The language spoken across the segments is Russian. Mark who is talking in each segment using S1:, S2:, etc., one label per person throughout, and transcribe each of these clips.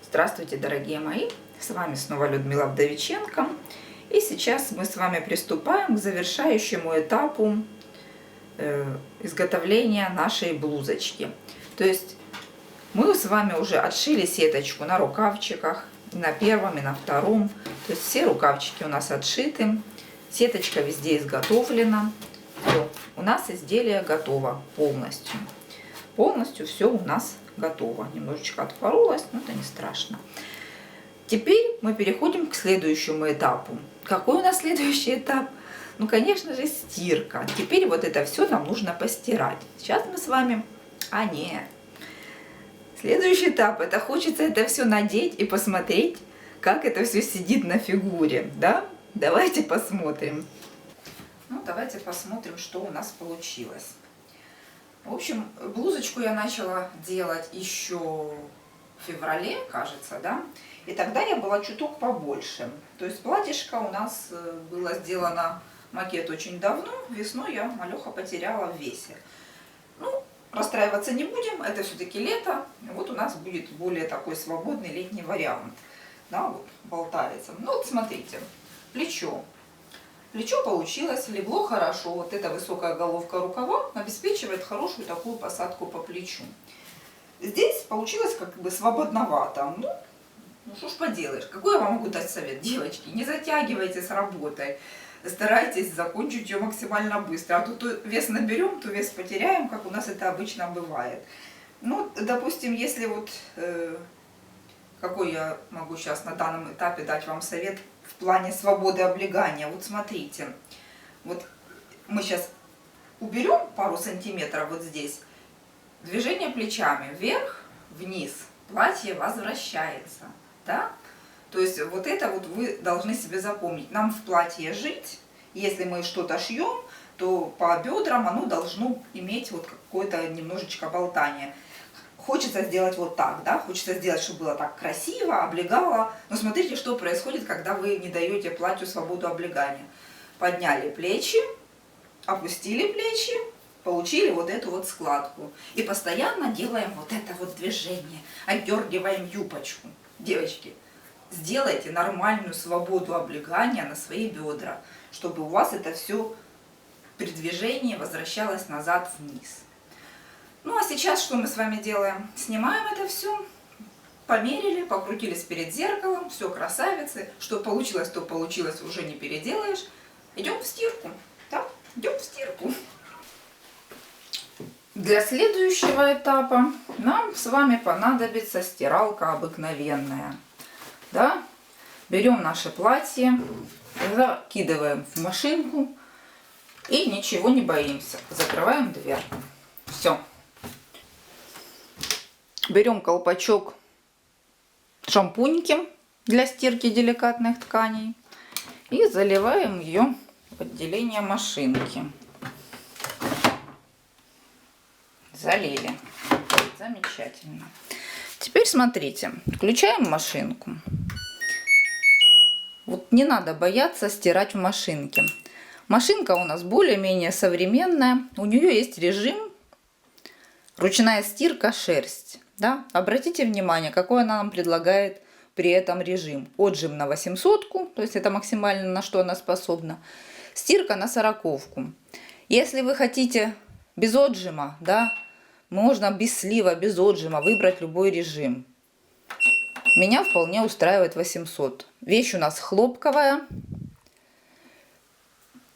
S1: Здравствуйте, дорогие мои! С вами снова Людмила Вдовиченко. И сейчас мы с вами приступаем к завершающему этапу изготовления нашей блузочки. То есть мы с вами уже отшили сеточку на рукавчиках, на первом и на втором. То есть все рукавчики у нас отшиты, сеточка везде изготовлена. Все, у нас изделие готово полностью. Полностью все у нас готово. Немножечко отпоролось, но это не страшно. Теперь мы переходим к следующему этапу. Какой у нас следующий этап? Ну, конечно же, стирка. Теперь вот это все нам нужно постирать. Сейчас мы с вами... нет. Следующий этап. Это хочется это все надеть и посмотреть, как это все сидит на фигуре. Да? Давайте посмотрим. Ну, давайте посмотрим, что у нас получилось. В общем, блузочку я начала делать еще в феврале, кажется, да? И тогда я была чуток побольше. То есть платьишко у нас было сделано, макет, очень давно. Весной я малеха потеряла в весе. Ну, расстраиваться не будем, это все-таки лето. Вот у нас будет более такой свободный летний вариант. Да, вот болтается. Ну, вот смотрите, плечо. Плечо получилось, легло хорошо. Вот эта высокая головка рукава обеспечивает хорошую такую посадку по плечу. Здесь получилось как бы свободновато. Ну что ж поделаешь. Какой я вам могу дать совет, девочки? Не затягивайте с работой. Старайтесь закончить ее максимально быстро. А то вес наберем, то вес потеряем, как у нас это обычно бывает. Ну, допустим, если вот... какой я могу сейчас на данном этапе дать вам совет в плане свободы облегания. Вот смотрите, вот мы сейчас уберем пару сантиметров вот здесь, движение плечами вверх, вниз, платье возвращается, да? То есть вот это вот вы должны себе запомнить. Нам в платье жить, если мы что-то шьем, то по бедрам оно должно иметь вот какое-то немножечко болтание. Хочется сделать вот так, да, хочется сделать, чтобы было так красиво, облегало. Но смотрите, что происходит, когда вы не даете платью свободу облегания. Подняли плечи, опустили плечи, получили вот эту вот складку. И постоянно делаем вот это вот движение, отдергиваем юбочку. Девочки, сделайте нормальную свободу облегания на свои бедра, чтобы у вас это все при движении возвращалось назад вниз. Ну а сейчас что мы с вами делаем? Снимаем это все, померили, покрутились перед зеркалом, все красавицы. Что получилось, то получилось, уже не переделаешь. Идем в стирку. Да? Идем в стирку. Для следующего этапа нам с вами понадобится стиралка обыкновенная. Да? Берем наше платье, закидываем в машинку и ничего не боимся. Закрываем дверку. Все. Берем колпачок шампуньки для стирки деликатных тканей и заливаем ее в отделение машинки. Залили. Замечательно. Теперь смотрите, включаем машинку. Вот не надо бояться стирать в машинке. Машинка у нас более-менее современная. У нее есть режим ручная стирка шерсть. Да? Обратите внимание, какой она нам предлагает при этом режим. Отжим на 800-ку, то есть это максимально на что она способна. Стирка на 40-ку. Если вы хотите без отжима, да, можно без слива, без отжима выбрать любой режим. Меня вполне устраивает 800. Вещь у нас хлопковая.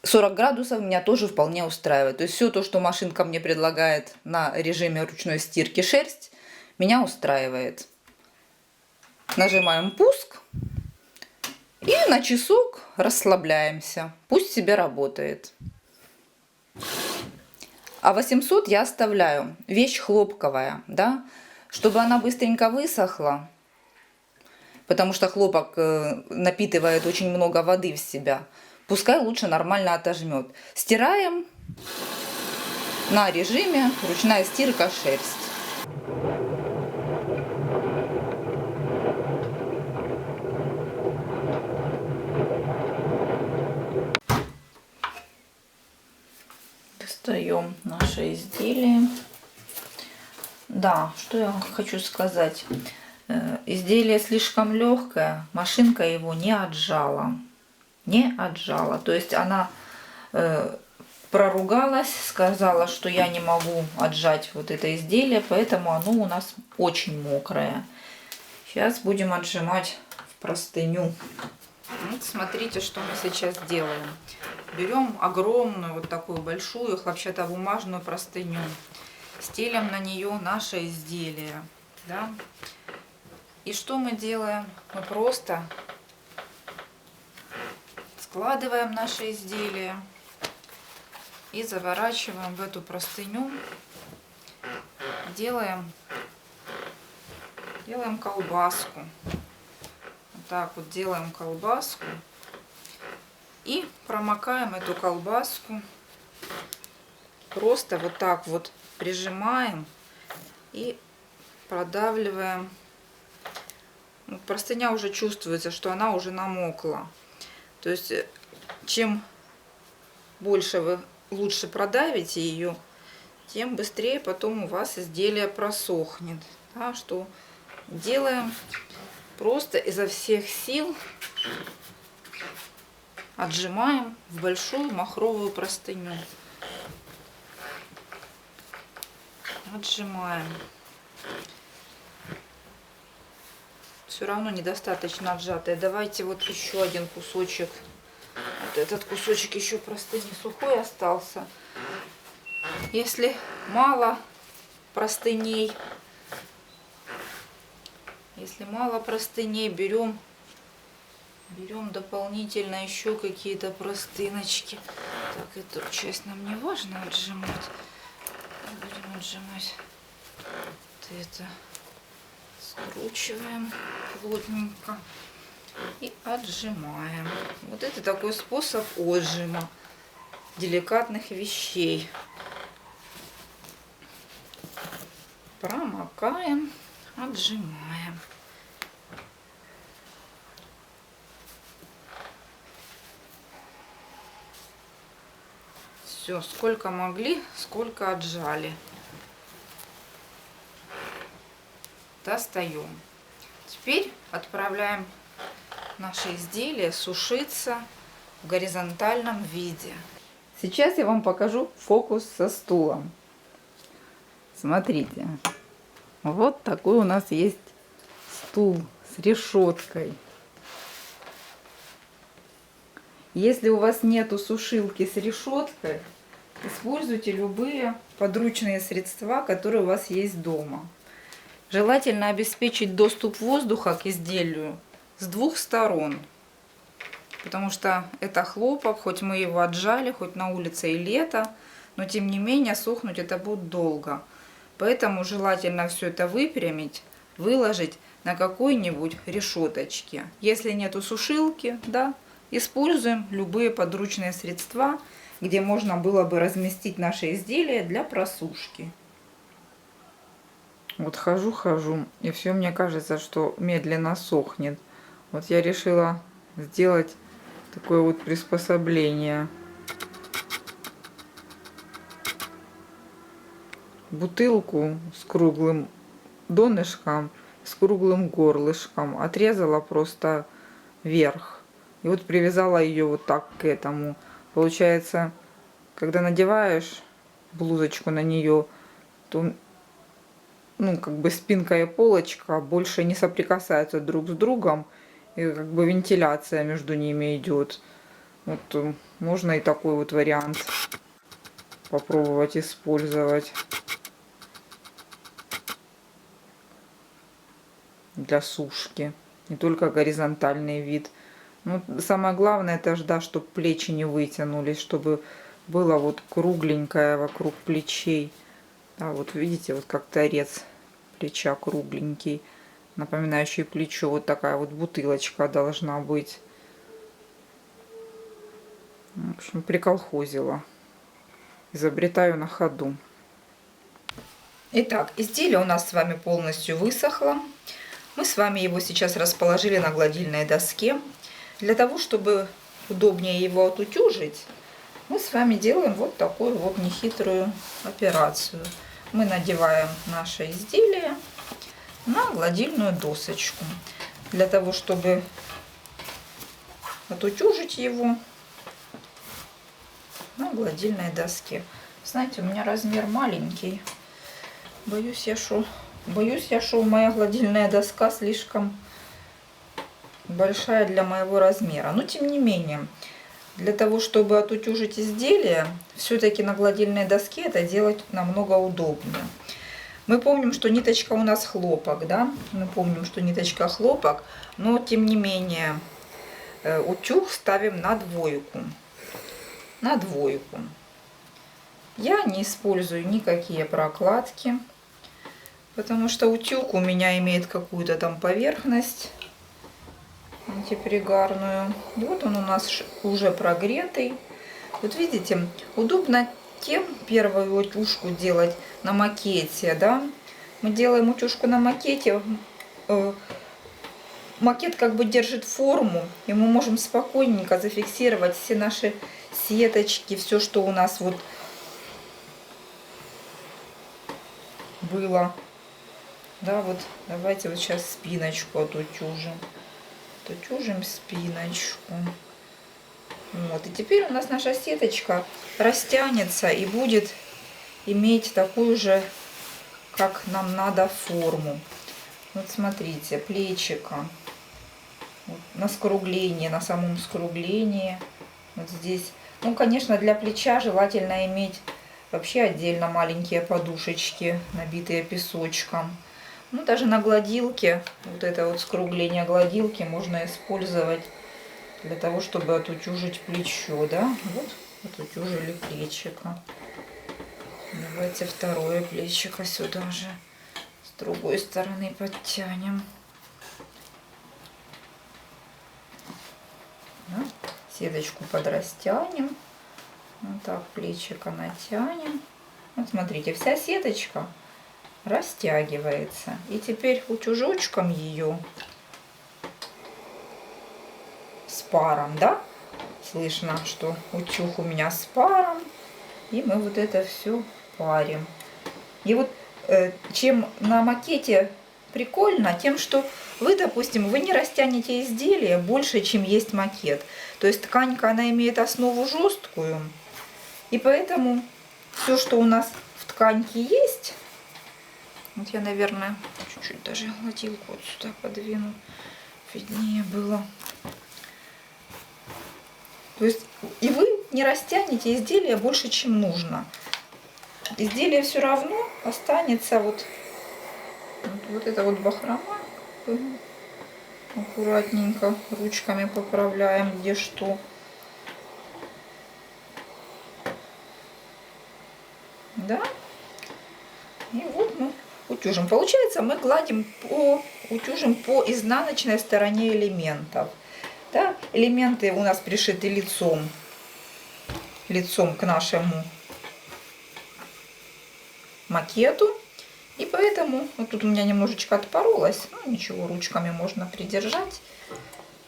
S1: 40 градусов меня тоже вполне устраивает. То есть все то, что машинка мне предлагает на режиме ручной стирки шерсть, меня устраивает. Нажимаем пуск и на часок расслабляемся. Пусть себе работает. А 800 я оставляю. Вещь хлопковая, да, чтобы она быстренько высохла. Потому что хлопок напитывает очень много воды в себя. Пускай лучше нормально отожмет. Стираем на режиме ручная стирка шерсть. Достаем наше изделие. Да, что я хочу сказать. изделие слишком легкое, машинка его не отжала. Не отжала. То есть она проругалась, сказала, что я не могу отжать вот это изделие, поэтому оно у нас очень мокрое. Сейчас будем отжимать в простыню. Вот смотрите, что мы сейчас делаем. Берем огромную, вот такую большую хлопчатобумажную простыню. Стелим на нее наше изделие. Да? И что мы делаем? Мы просто складываем наше изделие и заворачиваем в эту простыню. Делаем колбаску. Вот так вот делаем колбаску. И промокаем эту колбаску. Просто вот так вот прижимаем и продавливаем. Вот простыня уже чувствуется, что она уже намокла. То есть чем больше вы лучше продавите ее, тем быстрее потом у вас изделие просохнет. Так что делаем просто изо всех сил, отжимаем в большую махровую простыню. Отжимаем. Все равно недостаточно отжатое. Давайте вот еще один кусочек. Вот этот кусочек еще простыни сухой остался. Если мало простыней, берем дополнительно еще какие-то простыночки. Так, эту часть нам не важно отжимать. Будем отжимать вот это. Скручиваем плотненько и отжимаем. Вот это такой способ отжима деликатных вещей. Промокаем, отжимаем. Все, сколько могли, сколько отжали. Достаем. Теперь отправляем наше изделие сушиться в горизонтальном виде. Сейчас я вам покажу фокус со стулом. Смотрите. Вот такой у нас есть стул с решеткой. Если у вас нету сушилки с решеткой, используйте любые подручные средства, которые у вас есть дома. Желательно обеспечить доступ воздуха к изделию с двух сторон. Потому что это хлопок, хоть мы его отжали, хоть на улице и лето, но тем не менее сохнуть это будет долго. Поэтому желательно все это выпрямить, выложить на какой-нибудь решеточке. Если нету сушилки, да, используем любые подручные средства, где можно было бы разместить наше изделие для просушки. Вот хожу, и все мне кажется, что медленно сохнет. Вот я решила сделать такое вот приспособление. Бутылку с круглым донышком, с круглым горлышком отрезала просто вверх. И вот привязала ее вот так к этому. Получается, когда надеваешь блузочку на нее, то как бы спинка и полочка больше не соприкасаются друг с другом, и как бы вентиляция между ними идет. Вот можно и такой вот вариант попробовать использовать для сушки. Не только горизонтальный вид. Ну, самое главное, это же, да, чтобы плечи не вытянулись, чтобы было вот кругленькое вокруг плечей. Да, вот видите, вот как торец плеча кругленький, напоминающий плечо. Вот такая вот бутылочка должна быть. В общем, приколхозила. Изобретаю на ходу. Итак, изделие у нас с вами полностью высохло. Мы с вами его сейчас расположили на гладильной доске. Для того, чтобы удобнее его отутюжить, мы с вами делаем вот такую вот нехитрую операцию. Мы надеваем наше изделие, на гладильную досочку. Для того, чтобы отутюжить его на гладильной доске. Знаете, у меня размер маленький. Боюсь я, что моя гладильная доска слишком большая для моего размера. Но тем не менее, для того, чтобы отутюжить изделие, все-таки на гладильной доске это делать намного удобнее. Мы помним, что ниточка у нас хлопок, да? Мы помним, что ниточка хлопок, но тем не менее утюг ставим на двойку. На двойку. Я не использую никакие прокладки, потому что утюг у меня имеет какую-то там поверхность антипригарную. И вот он у нас уже прогретый. Вот видите, удобно тем первую утюжку делать на макете, да. Мы делаем утюжку на макете. Макет как бы держит форму, и мы можем спокойненько зафиксировать все наши сеточки, все, что у нас вот было. Да, вот давайте вот сейчас спиночку отутюжим. Отутюжим спиночку. Вот, и теперь у нас наша сеточка растянется и будет иметь такую же, как нам надо, форму. Вот смотрите, плечико. Вот, на скруглении, на самом скруглении. Вот здесь. Ну, конечно, для плеча желательно иметь вообще отдельно маленькие подушечки, набитые песочком. Ну, даже на гладилке, вот это вот скругление гладилки можно использовать для того, чтобы отутюжить плечо, да. Вот отутюжили плечико. Давайте второе плечико сюда же с другой стороны подтянем. Да. Сеточку подрастянем. Вот так плечико натянем. Вот смотрите, вся сеточка растягивается. И теперь утюжочком ее с паром, да? Слышно, что утюг у меня с паром. И мы вот это все парим. И вот чем на макете прикольно, тем, что вы, допустим, вы не растянете изделие больше, чем есть макет. То есть тканька, она имеет основу жесткую. И поэтому все, что у нас в тканьке есть, вот я, наверное, чуть-чуть даже гладилку вот сюда подвину, виднее было. То есть и вы не растянете изделие больше, чем нужно. Изделие все равно останется вот это вот бахрома. Аккуратненько ручками поправляем, где что. Да? И вот мы утюжим. Получается, мы утюжим по изнаночной стороне элементов. Да? Элементы у нас пришиты лицом к нашему макету. И поэтому вот тут у меня немножечко отпоролось. Ну, ничего, ручками можно придержать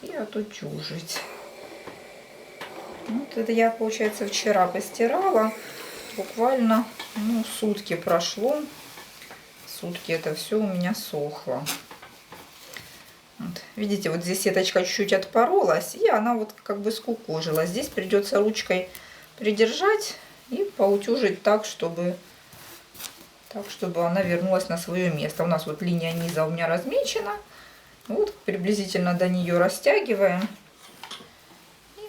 S1: и отутюжить. Вот это я, получается, вчера постирала. Буквально, сутки прошло. Сутки это все у меня сохло. Вот. Видите, вот здесь сеточка чуть-чуть отпоролась, и она вот как бы скукожилась. Здесь придется ручкой придержать и поутюжить так, чтобы она вернулась на свое место. У нас вот линия низа у меня размечена. Вот приблизительно до нее растягиваем. И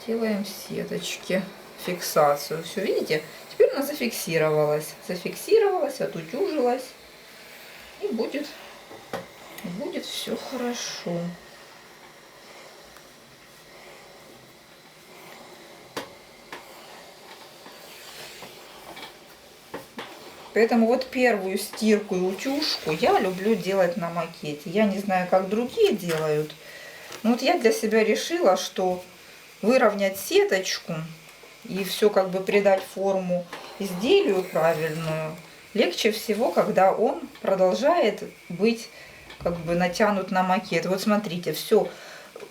S1: делаем сеточки, фиксацию. Все, видите? Теперь она зафиксировалась. Зафиксировалась, отутюжилась. И будет все хорошо. Поэтому вот первую стирку и утюжку я люблю делать на макете. Я не знаю, как другие делают. Но вот я для себя решила, что выровнять сеточку и все как бы придать форму изделию правильную легче всего, когда он продолжает быть как бы натянут на макет. Вот смотрите, все,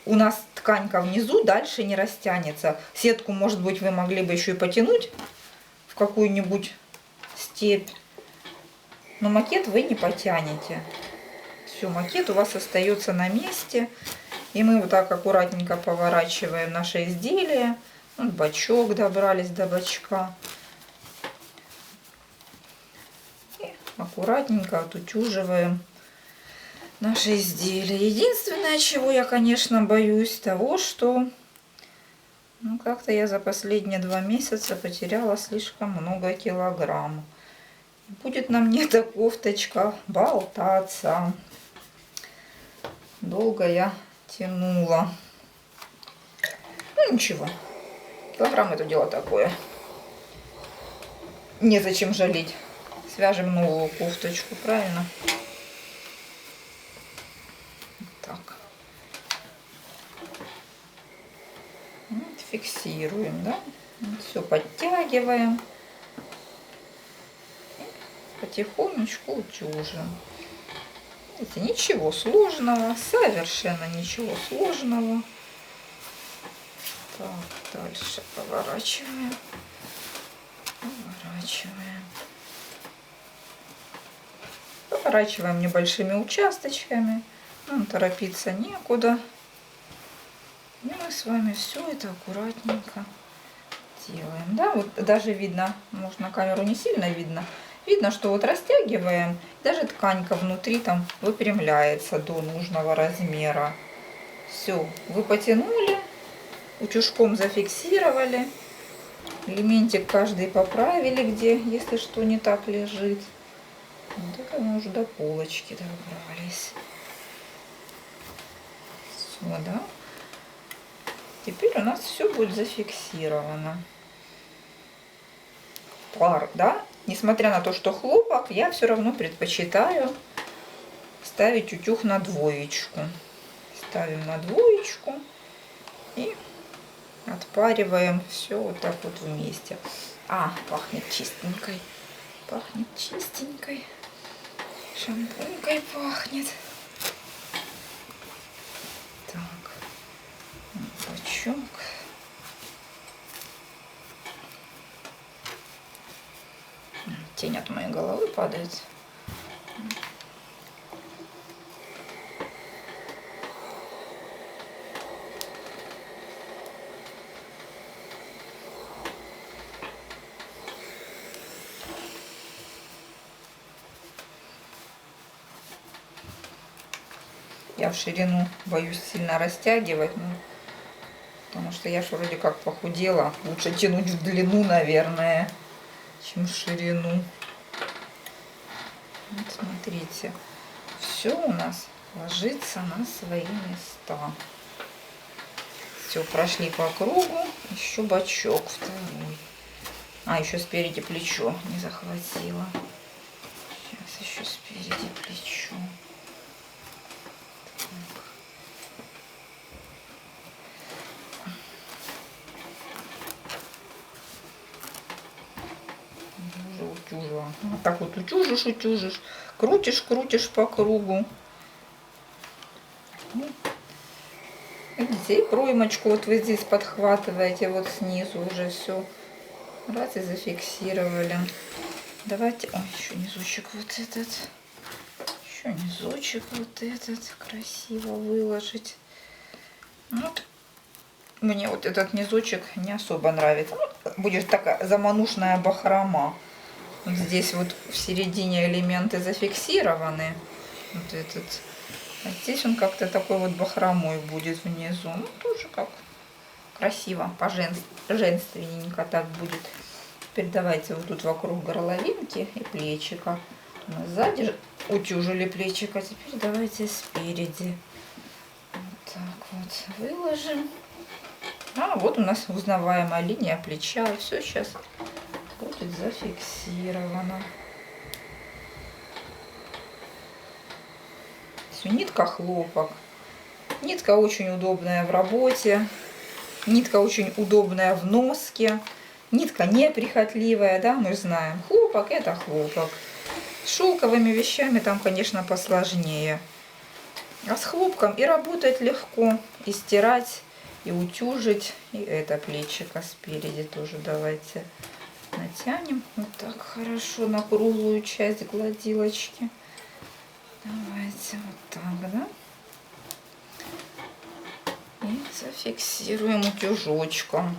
S1: у нас тканька внизу дальше не растянется. Сетку, может быть, вы могли бы еще и потянуть в какую-нибудь степь. но макет вы не потянете. Все, макет у вас остается на месте. И мы вот так аккуратненько поворачиваем наше изделие. Вот бачок, добрались до бачка. И аккуратненько отутюживаем наше изделие. Единственное, чего я, конечно, боюсь, того, что как-то я за последние 2 месяца потеряла слишком много килограмм. Будет на мне эта кофточка болтаться. Долго я тянула. Ну ничего, килограмм это дело такое. Незачем жалеть. Свяжем новую кофточку, правильно? Так. Вот, фиксируем, да? Вот, все подтягиваем. И потихонечку утюжим. Это ничего сложного, совершенно ничего сложного. Так, дальше поворачиваем. Поворачиваем. Поворачиваем небольшими участочками. Нам торопиться некуда. И мы с вами все это аккуратненько делаем. Да, вот даже видно, может на камеру не сильно видно. Видно, что вот растягиваем, даже тканька внутри там выпрямляется до нужного размера. Все, вы потянули, утюжком зафиксировали, элементик каждый поправили, где, если что не так лежит. Вот это мы уже до полочки добрались. Все, да? Теперь у нас все будет зафиксировано. Пар, да? Несмотря на то, что хлопок, я все равно предпочитаю ставить утюг на 2. Ставим на 2 и отпариваем все вот так вот вместе. Пахнет чистенькой. Пахнет чистенькой. Шампунькой пахнет. Так. Бачок. Тень от моей головы падает. Я в ширину боюсь сильно растягивать, потому что я же вроде как похудела. Лучше тянуть в длину, наверное, чем в ширину. Вот смотрите, все у нас ложится на свои места. Все, прошли по кругу. Еще бачок второй. Еще спереди плечо не захватила. Сейчас еще спереди плечо. Вот так вот утюжишь, крутишь по кругу. Видите, и проймочку вот вы здесь подхватываете, вот снизу уже все. Раз и зафиксировали. Давайте, еще низочек вот этот. Еще низочек вот этот красиво выложить. Вот. Мне вот этот низочек не особо нравится. Будет такая заманушная бахрома. Вот здесь вот в середине элементы зафиксированы. Вот этот. А здесь он как-то такой вот бахромой будет внизу. Тоже как красиво, по-женственненько так будет. Теперь давайте вот тут вокруг горловинки и плечика. Мы сзади утюжили плечика. Теперь давайте спереди. Вот так вот выложим. Вот у нас узнаваемая линия плеча. Все сейчас будет зафиксировано. Все, нитка хлопок. Нитка очень удобная в работе. Нитка очень удобная в носке. Нитка неприхотливая, да, мы же знаем. Хлопок это хлопок. С шелковыми вещами там, конечно, посложнее. А с хлопком и работать легко, и стирать, и утюжить. И это плечико спереди тоже давайте натянем вот так хорошо на круглую часть гладилочки. Давайте вот так, да? И зафиксируем утюжочком.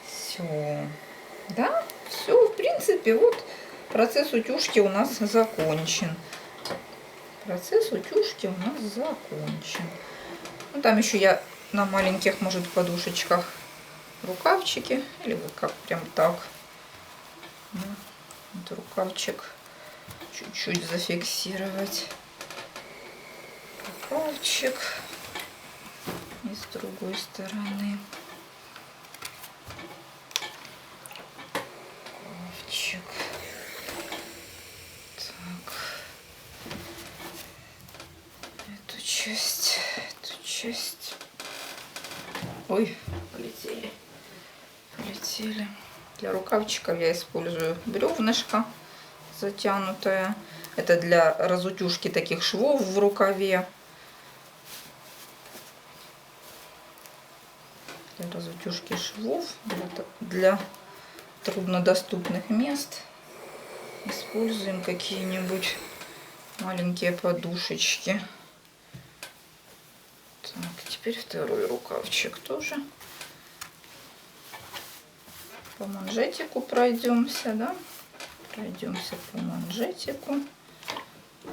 S1: Все. Да, все, в принципе, вот процесс утюжки у нас закончен. Процесс утюжки у нас закончен. Ну, там еще я на маленьких, может, подушечках рукавчики. Или вот как прям так. Вот рукавчик чуть-чуть зафиксировать. Рукавчик. И с другой стороны. Рукавчик. Так. Эту часть. Ой, полетели. Для рукавчиков я использую бревнышко затянутое. Это для разутюжки таких швов в рукаве. Для разутюжки швов, для труднодоступных мест используем какие-нибудь маленькие подушечки. Так, теперь второй рукавчик тоже. По манжетику пройдемся, да? Пройдемся по манжетику. По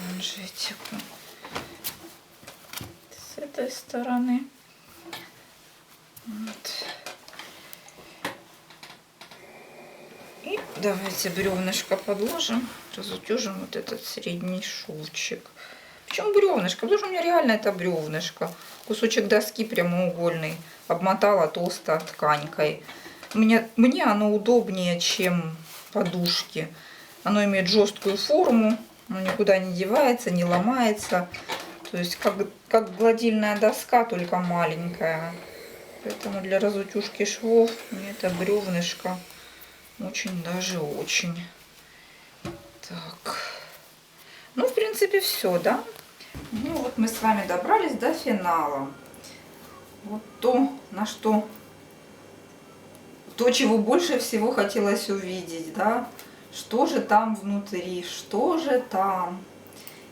S1: манжетику. С этой стороны. Вот. И давайте бревнышко подложим, разутюжим вот этот средний шовчик. Почему бревнышко? Потому что у меня реально это бревнышко. Кусочек доски прямоугольный. Обмотала толстой тканькой. Мне оно удобнее, чем подушки. Оно имеет жесткую форму. Оно никуда не девается, не ломается. То есть как гладильная доска, только маленькая. Поэтому для разутюжки швов мне это бревнышко очень даже очень. Так. Ну, в принципе, все, да? Ну, вот мы с вами добрались до финала. Вот то, чего больше всего хотелось увидеть, да? Что же там внутри, что же там?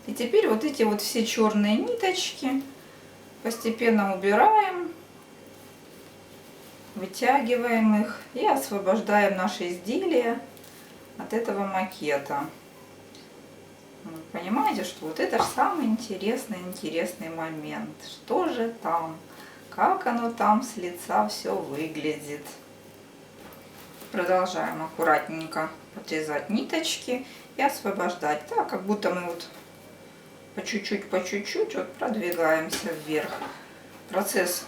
S1: И теперь вот эти вот все черные ниточки постепенно убираем, вытягиваем их и освобождаем наше изделие от этого макета. Вы понимаете, что вот это самый интересный момент. Что же там? Как оно там с лица все выглядит? Продолжаем аккуратненько подрезать ниточки и освобождать. Так, как будто мы вот по чуть-чуть вот продвигаемся вверх. Процесс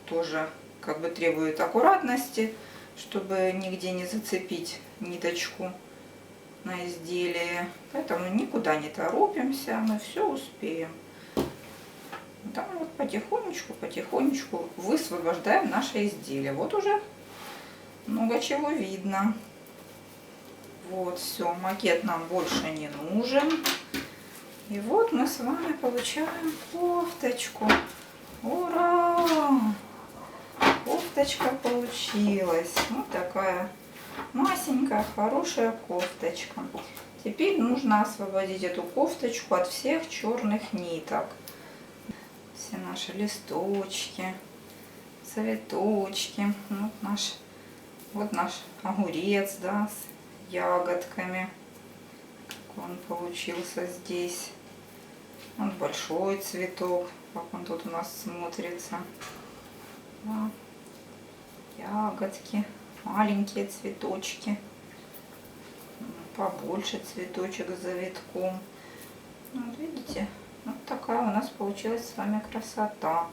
S1: тоже как бы требует аккуратности, чтобы нигде не зацепить ниточку на изделие. Поэтому никуда не торопимся, мы все успеем. Там вот потихонечку высвобождаем наше изделие. Вот уже много чего видно. Вот, все, макет нам больше не нужен. И вот мы с вами получаем кофточку. Ура! Кофточка получилась. Вот такая масенькая, хорошая кофточка. Теперь нужно освободить эту кофточку от всех черных ниток. Все наши листочки, цветочки. Вот наш огурец, да, с ягодками. Как он получился здесь. Вот большой цветок, как он тут у нас смотрится. Да. Ягодки, маленькие цветочки, побольше цветочек с завитком. Вот видите, вот такая у нас получилась с вами красота.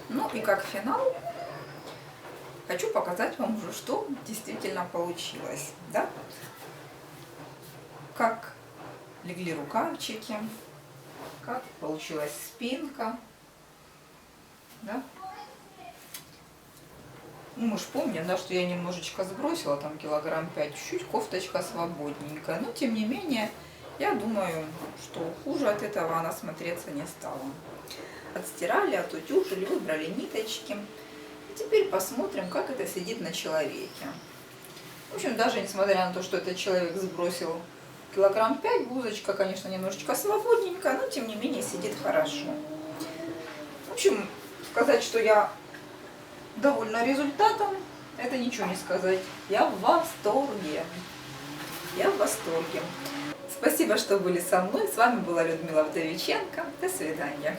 S1: Ну и как финал хочу показать вам уже, что действительно получилось, да? Как легли рукавчики, как получилась спинка, да? Ну, мы же помним, да, что я немножечко сбросила, там килограмм 5, чуть-чуть кофточка свободненькая. Но, тем не менее, я думаю, что хуже от этого она смотреться не стала. Отстирали, отутюжили, выбрали ниточки. И Теперь посмотрим, как это сидит на человеке. В общем, даже несмотря на то, что этот человек сбросил килограмм 5, блузочка, конечно, немножечко свободненькая, но тем не менее сидит хорошо. В общем, сказать, что я довольна результатом, это ничего не сказать. Я в восторге. Я в восторге. Спасибо, что были со мной. С вами была Людмила Вдовиченко. До свидания.